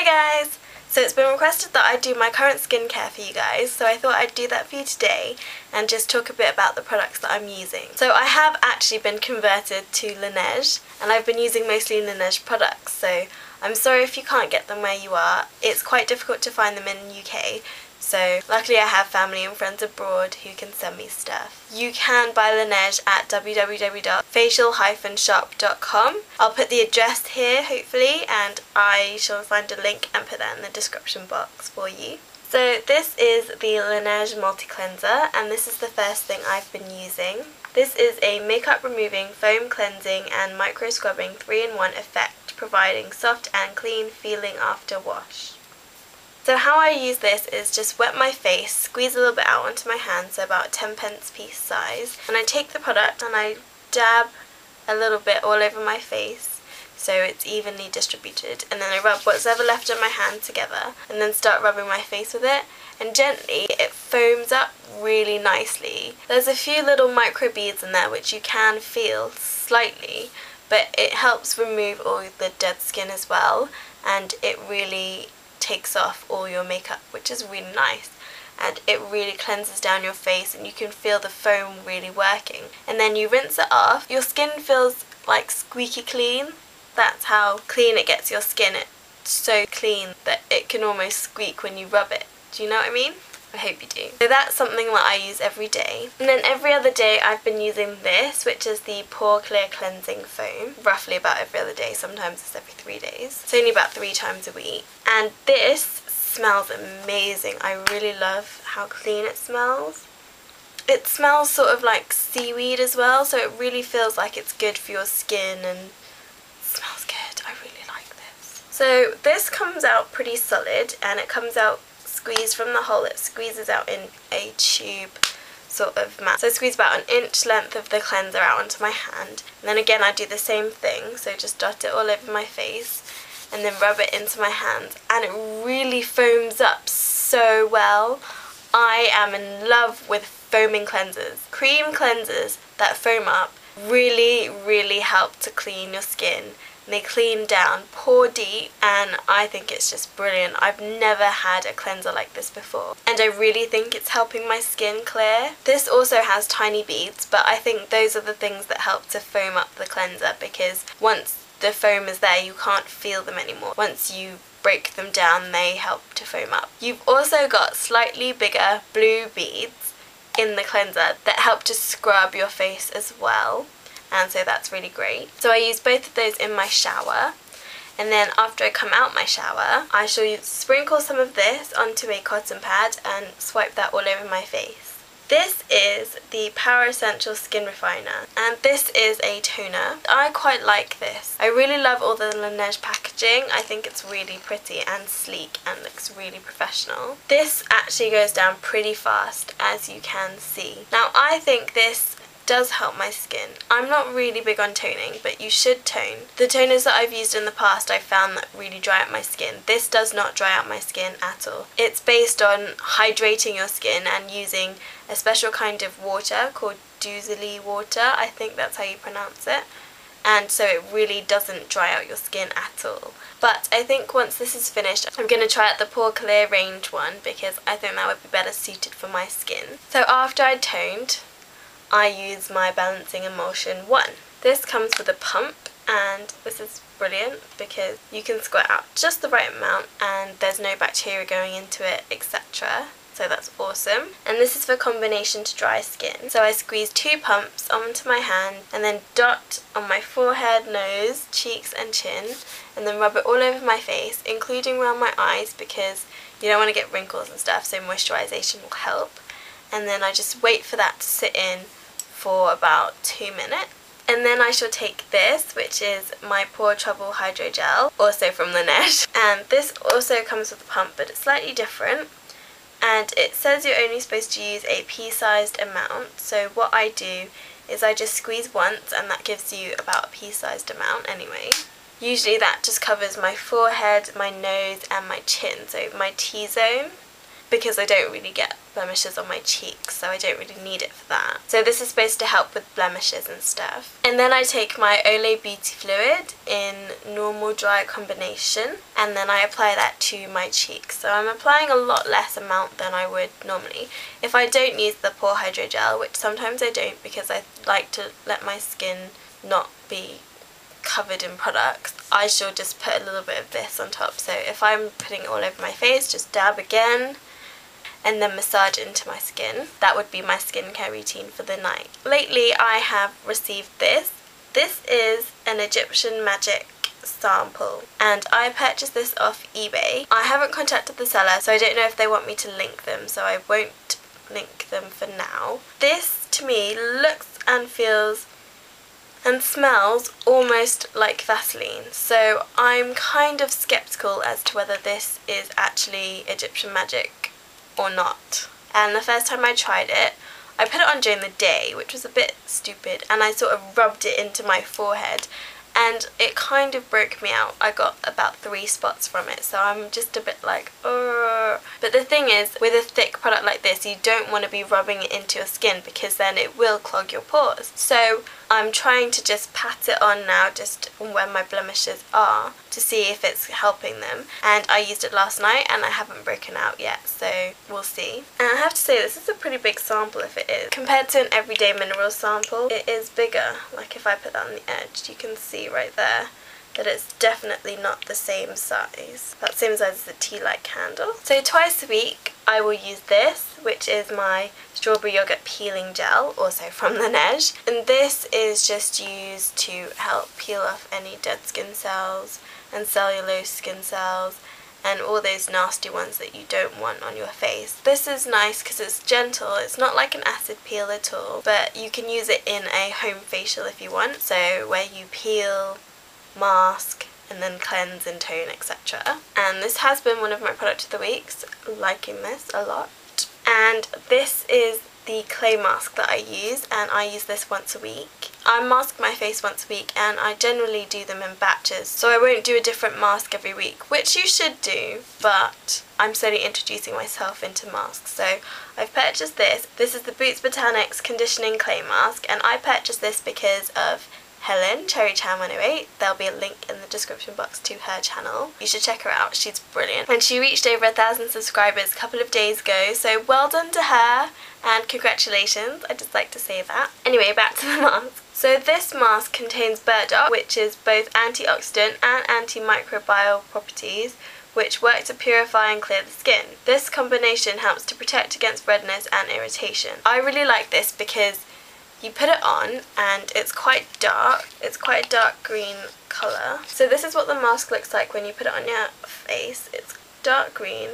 Hi guys! So it's been requested that I do my current skincare for you guys, so I thought I'd do that for you today and just talk a bit about the products that I'm using. So I have actually been converted to Laneige, and I've been using mostly Laneige products, so I'm sorry if you can't get them where you are. It's quite difficult to find them in the UK, so luckily I have family and friends abroad who can send me stuff. You can buy Laneige at www.facial-shop.com. I'll put the address here hopefully, and I shall find a link and put that in the description box for you. So this is the Laneige Multi Cleanser, and this is the first thing I've been using. This is a makeup removing, foam cleansing and micro scrubbing 3-in-1 effect, providing soft and clean feeling after wash. So how I use this is just wet my face, squeeze a little bit out onto my hand, so about 10p piece size, and I take the product and I dab a little bit all over my face so it's evenly distributed, and then I rub what's ever left on my hand together and then start rubbing my face with it, and gently it foams up really nicely. There's a few little micro beads in there which you can feel slightly, but it helps remove all the dead skin as well, and it really takes off all your makeup, which is really nice, and it really cleanses down your face and you can feel the foam really working. And then you rinse it off. Your skin feels like squeaky clean. That's how clean it gets your skin. It's so clean that it can almost squeak when you rub it. Do you know what I mean? I hope you do. So that's something that I use every day. And then every other day I've been using this, which is the Pore Clear Cleansing Foam. Roughly about every other day, sometimes it's every 3 days. It's only about 3 times a week. And this smells amazing. I really love how clean it smells. It smells sort of like seaweed as well, so it really feels like it's good for your skin and it smells good. I really like this. So this comes out pretty solid, and it comes out squeezed from the hole. It squeezes out in a tube sort of mat. So I squeeze about an inch length of the cleanser out onto my hand, and then again I do the same thing, so just dot it all over my face and then rub it into my hands, and it really foams up so well. I am in love with foaming cleansers. Cream cleansers that foam up really help to clean your skin. They clean down, pore deep, and I think it's just brilliant. I've never had a cleanser like this before, and I really think it's helping my skin clear. This also has tiny beads, but I think those are the things that help to foam up the cleanser, because once the foam is there you can't feel them anymore. Once you break them down they help to foam up. You've also got slightly bigger blue beads in the cleanser that help to scrub your face as well, and so that's really great. So I use both of those in my shower, and then after I come out my shower I shall sprinkle some of this onto a cotton pad and swipe that all over my face. This is the Power Essential Skin Refiner, and this is a toner. I quite like this. I really love all the Laneige packaging. I think it's really pretty and sleek and looks really professional. This actually goes down pretty fast, as you can see. Now I think this does help my skin. I'm not really big on toning, but you should tone. The toners that I've used in the past I've found that really dry out my skin. This does not dry out my skin at all. It's based on hydrating your skin and using a special kind of water called Doozley water, I think that's how you pronounce it, and so it really doesn't dry out your skin at all. But I think once this is finished I'm going to try out the Pore Clear range one, because I think that would be better suited for my skin. So after I'd toned I use my Balancing Emulsion 1. This comes with a pump, and this is brilliant because you can squirt out just the right amount and there's no bacteria going into it, etc. So that's awesome. And this is for combination to dry skin. So I squeeze 2 pumps onto my hand and then dot on my forehead, nose, cheeks and chin, and then rub it all over my face, including around my eyes, because you don't want to get wrinkles and stuff, so moisturisation will help. And then I just wait for that to sit in for about 2 minutes. And then I shall take this, which is my Pore Trouble Hydrogel, also from Laneige. And this also comes with a pump, but it's slightly different. And it says you're only supposed to use a pea-sized amount. So what I do is I just squeeze once, and that gives you about a pea-sized amount anyway. Usually that just covers my forehead, my nose and my chin, so my T-zone. because I don't really get blemishes on my cheeks, so I don't really need it for that. So this is supposed to help with blemishes and stuff. And then I take my Olay Beauty Fluid in normal dry combination, and then I apply that to my cheeks. So I'm applying a lot less amount than I would normally. If I don't use the Pore hydrogel, which sometimes I don't because I like to let my skin not be covered in products, I shall just put a little bit of this on top. So if I'm putting it all over my face, just dab again and then massage into my skin. That would be my skincare routine for the night. Lately I have received this. This is an Egyptian magic sample and I purchased this off eBay. I haven't contacted the seller, so I don't know if they want me to link them, so I won't link them for now. This to me looks and feels and smells almost like Vaseline, so I'm kind of skeptical as to whether this is actually Egyptian magic or not. And the first time I tried it, I put it on during the day, which was a bit stupid, and I sort of rubbed it into my forehead and it kind of broke me out. I got about 3 spots from it, so I'm just a bit like, ugh. But the thing is, with a thick product like this, you don't want to be rubbing it into your skin because then it will clog your pores. So I'm trying to just pat it on now, just where my blemishes are, to see if it's helping them. And I used it last night and I haven't broken out yet, so we'll see. And I have to say, this is a pretty big sample if it is. Compared to an everyday mineral sample, it is bigger. Like if I put that on the edge, you can see right there that it's definitely not the same size. That same size as the tea light candle. So twice a week I will use this, which is my strawberry yogurt peeling gel, also from Laneige. And this is just used to help peel off any dead skin cells and cellulose skin cells and all those nasty ones that you don't want on your face. This is nice because it's gentle. It's not like an acid peel at all, but you can use it in a home facial if you want. So where you peel, mask, and then cleanse and tone, etc. And this has been one of my product of the weeks, liking this a lot. And this is the clay mask that I use, and I use this once a week. I mask my face once a week and I generally do them in batches, so I won't do a different mask every week, which you should do, but I'm slowly introducing myself into masks. So I've purchased this. This is the Botanics conditioning clay mask, and I purchased this because of Helen, Cherry Chan 108. There'll be a link in the description box to her channel. You should check her out, she's brilliant. And she reached over 1,000 subscribers a couple of days ago, so well done to her and congratulations, I'd just like to say that. Anyway, back to the mask. So this mask contains burdock, which is both antioxidant and antimicrobial properties, which work to purify and clear the skin. This combination helps to protect against redness and irritation. I really like this because you put it on and it's quite dark. It's quite a dark green colour. So this is what the mask looks like when you put it on your face. It's dark green,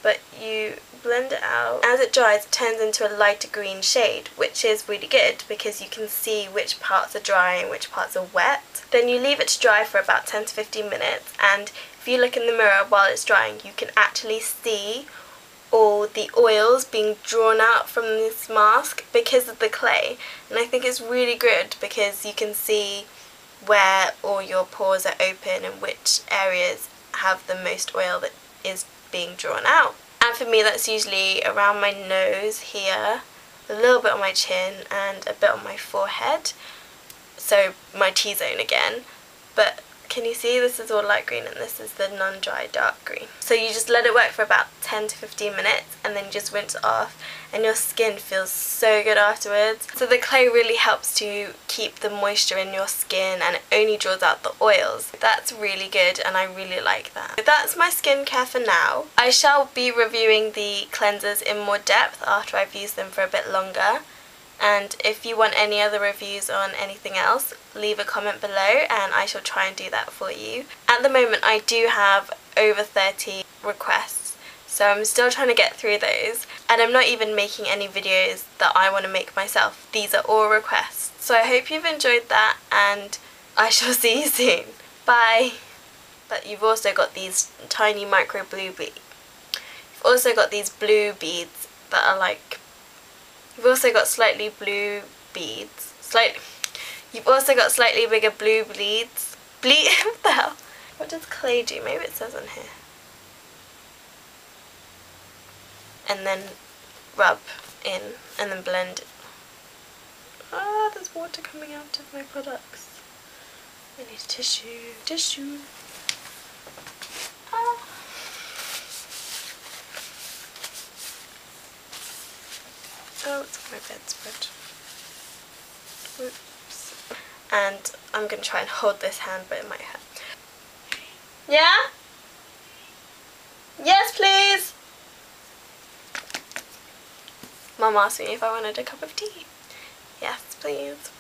but you blend it out. As it dries, it turns into a lighter green shade, which is really good because you can see which parts are dry and which parts are wet. Then you leave it to dry for about 10 to 15 minutes, and if you look in the mirror while it's drying, you can actually see all the oils being drawn out from this mask because of the clay. And I think it's really good because you can see where all your pores are open and which areas have the most oil that is being drawn out. And for me, that's usually around my nose here, a little bit on my chin and a bit on my forehead, so my T-zone again. But can you see, this is all light green and this is the non-dry dark green. So you just let it work for about 10 to 15 minutes and then you just rinse it off, and your skin feels so good afterwards. So the clay really helps to keep the moisture in your skin and it only draws out the oils. That's really good and I really like that. So that's my skincare for now. I shall be reviewing the cleansers in more depth after I've used them for a bit longer. And if you want any other reviews on anything else, leave a comment below and I shall try and do that for you. At the moment I do have over 30 requests, so I'm still trying to get through those, and I'm not even making any videos that I want to make myself. These are all requests. So I hope you've enjoyed that and I shall see you soon. Bye! But you've also got these tiny micro blue beads. You've also got these blue beads that are like, you've also got slightly blue beads. You've also got slightly bigger blue beads. What the hell? What does clay do? Maybe it says on here. and then rub in and then blend. Ah, there's water coming out of my products. I need tissue. Ah. Oh, it's on my bedspread. Whoops. And I'm going to try and hold this hand, but it might hurt. Yeah? Yes, please! Mum asked me if I wanted a cup of tea. Yes, please.